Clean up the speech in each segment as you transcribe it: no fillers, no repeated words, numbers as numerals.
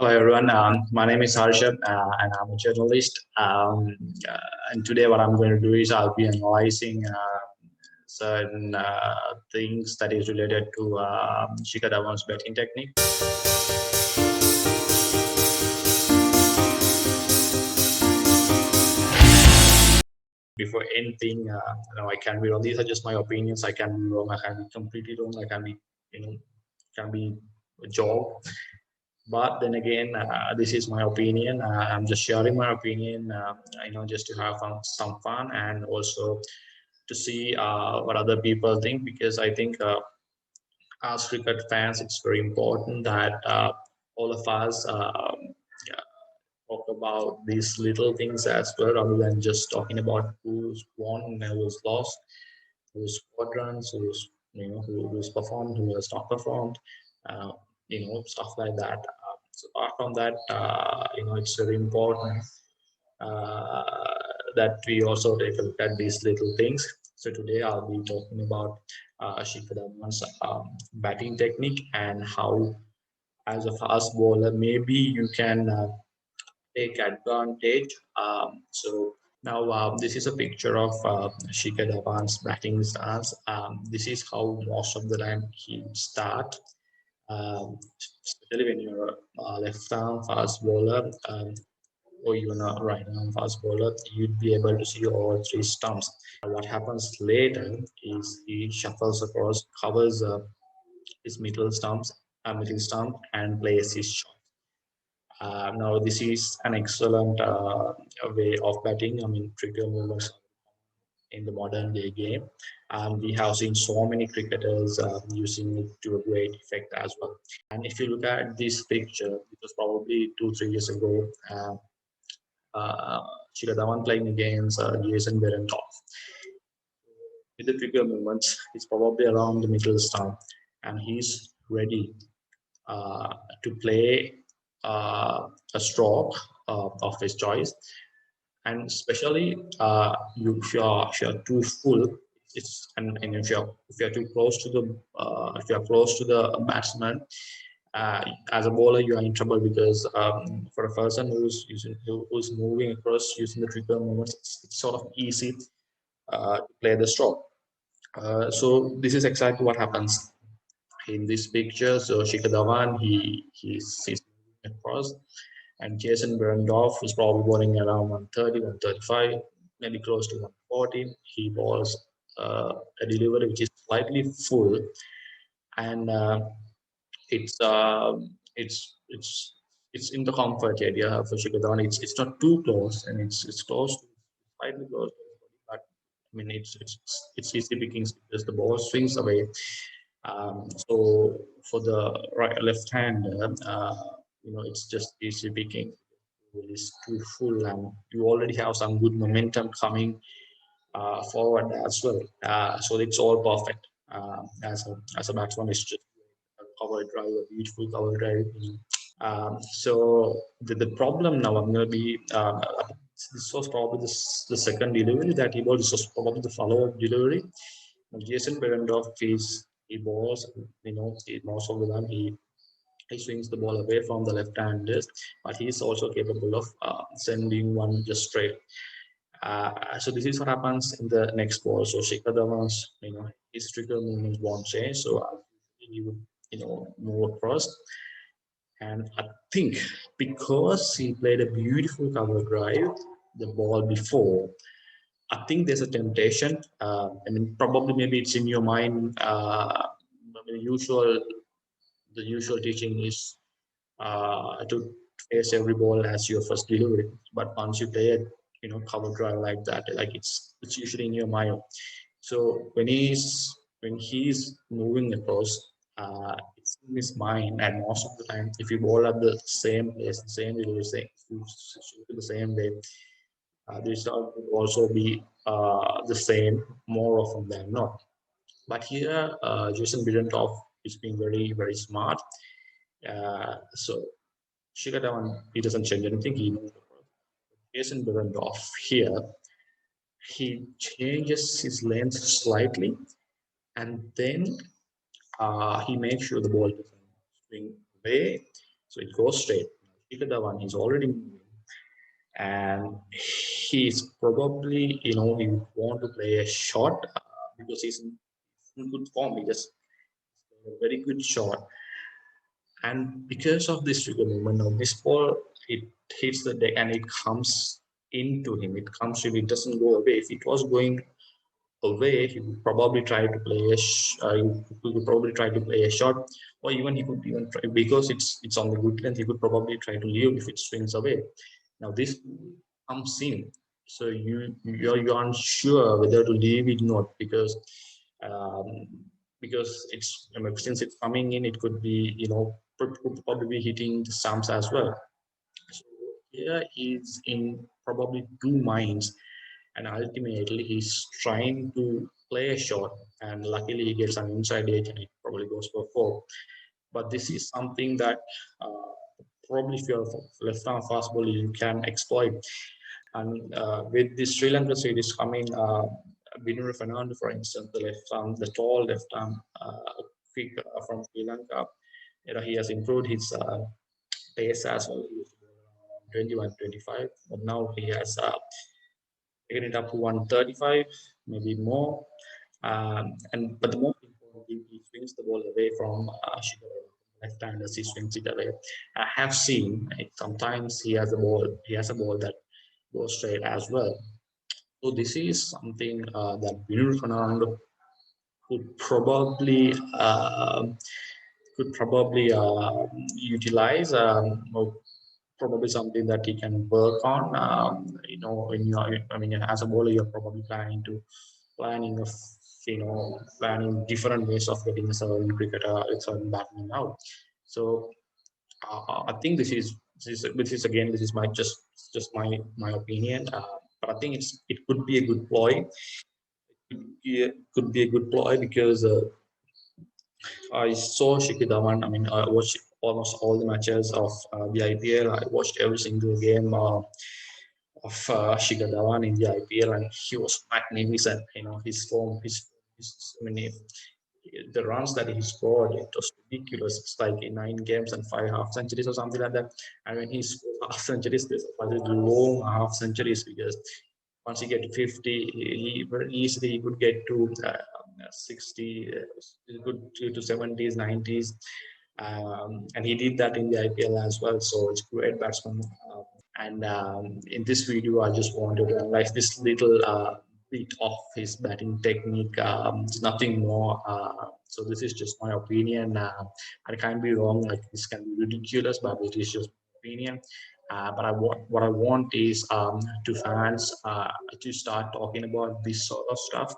Hello everyone, my name is Harshad and I'm a journalist. And today what I'm going to do is I'll be analyzing certain things that is related to Shikhar Dhawan's batting technique. Before anything, I can be wrong. These are just my opinions. I can be wrong. I can be completely wrong. I can be, can be a joke. But then again, this is my opinion. I'm just sharing my opinion, just to have some fun and also to see what other people think, because I think as cricket fans, it's very important that all of us yeah, talk about these little things as well, rather than just talking about who's won and who's lost, who's scored runs, who's performed, who has not performed, uh, stuff like that. So apart from that, it's very important uh, that we also take a look at these little things. So today I'll be talking about Shikhar Dhawan's batting technique and how, as a fast bowler, maybe you can take advantage. Now, this is a picture of Shikhar Dhawan's batting stance. This is how most of the time he start, especially when you're a left-arm fast bowler, or even a right-arm fast bowler, you'd be able to see all three stumps. What happens later is he shuffles across, covers his middle stump, and plays his shot. Now, this is an excellent way of batting. I mean, trigger movements in the modern day game. And we have seen so many cricketers using it to a great effect as well. And if you look at this picture, it was probably 2, 3 years ago. Uh, Shikhar Dhawan playing against Jason Behrendorff. With the trigger movements, he's probably around the middle stump, and he's ready uh, to play a stroke of his choice. And especially if you're too full, and if you're too close to the if you're close to the batsman, as a bowler you are in trouble, because for a person who's moving across using the trigger movements, it's sort of easy to play the stroke. So this is exactly what happens in this picture. So Shikhar Dhawan, he's across, and Jason Behrendorff is probably bowling around 130, 135, maybe close to 140. He bowls a delivery which is slightly full, and it's it's in the comfort area for Shikhar Dhawan. It's not too close, and it's close, slightly close, but I mean it's easy pickings because the ball swings away. So for the right left hand, it's just easy picking. It is too full, and you already have some good momentum coming forward as well. So it's all perfect. As a batsman, it's just a cover drive, a beautiful cover drive. So the problem now, I'm going to be. This was probably the second delivery that he bowled. This was probably the follow-up delivery. Jason Behrendorff he balls, most of the time he swings the ball away from the left handers, but he's also capable of sending one just straight. So this is what happens in the next ball. So Shikhar Dhawan's, his trigger movements won't change. So he would, move across. And I think because he played a beautiful cover drive the ball before, I think there's a temptation. I mean, probably maybe it's in your mind. The usual teaching is to face every ball as your first delivery. But once you play it, cover drive like that, like it's usually in your mind. So when he's moving across, it's in his mind, and most of the time, if you bowl at the same place, the same delivery, the same way, the result would also be the same more often than not. But here, Jason Behrendorff is being very, very smart. So Shikhar Dhawan, he doesn't change anything. He moves across. Jason Behrendorff here, he changes his lens slightly, and then he makes sure the ball doesn't swing away, so it goes straight. Shikhar Dhawan is already moving, and he's probably, he want to play a shot because he's in good form. He just a very good shot, and because of this trigger movement of this ball, it hits the deck and it comes into him. It comes to him. It doesn't go away. If it was going away, he would probably try to play he could probably try to play a shot, or even he could even try, because it's on the good length. He could probably try to leave if it swings away. Now this comes in, so you aren't sure whether to leave it or not, um, because since it's coming in, it could be, could probably be hitting the stumps as well. So here he's in probably two minds, and ultimately he's trying to play a shot, and luckily he gets an inside edge and it probably goes for four. But this is something that uh, probably if you're a left arm fast bowler you can exploit. And with the Sri Lanka series coming, Vinur Fernando, for instance, the tall left arm quick from Sri Lanka, he has improved his pace as well. He used to go around 21, 25, but now he has taken it up to 135, maybe more. And but the most important thing, he swings the ball away from Shikhar, left-handers. He swings it away. I have seen sometimes he has a ball that goes straight as well. So this is something that Vinod Fernando could probably uh, utilize, or probably something that he can work on. When I mean, as a bowler, you're probably planning of planning different ways of getting a certain cricketer, a certain batsman out. So I think this is my just my opinion. But I think it could be a good ploy. It could be a good ploy because I saw Shikhar Dhawan. I mean, I watched almost all the matches of the IPL. I watched every single game of Shikhar Dhawan in the IPL, and he was magnificent. His form, I mean, the runs that he scored, it was ridiculous. It's like in 9 games and 5 half centuries or something like that. And when he scored half centuries, this was long half centuries, because once he get to 50, he very easily he could get to 60, good to 70s, 90s. And he did that in the IPL as well. So it's great batsman. And in this video, I just wanted to analyze this little bit of his batting technique. It's nothing more. So this is just my opinion. I can't be wrong. Like, this can be ridiculous, but it is just opinion. But what I want is to fans to start talking about this sort of stuff,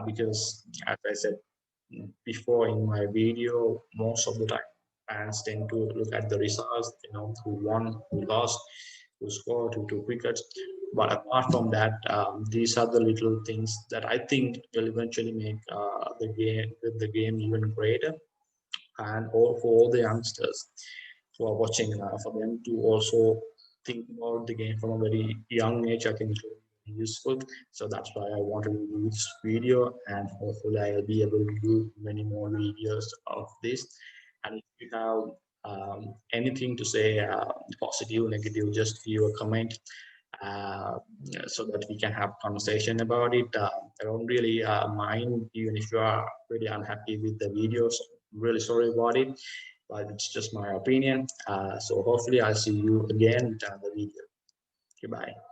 because as I said before in my video, most of the time fans tend to look at the results, who won, who lost, who scored, who took wickets. But apart from that, these are the little things that I think will eventually make the game even greater, and all for all the youngsters who are watching, for them to also think about the game from a very young age. I think it will be useful. So that's why I wanted to do this video, and hopefully I'll be able to do many more videos of this. And if you have anything to say, positive, negative, just leave a comment, uh, so that we can have conversation about it. I don't really mind, even if you are really unhappy with the videos. I'm really sorry about it, but it's just my opinion. So hopefully I'll see you again with another video. Goodbye.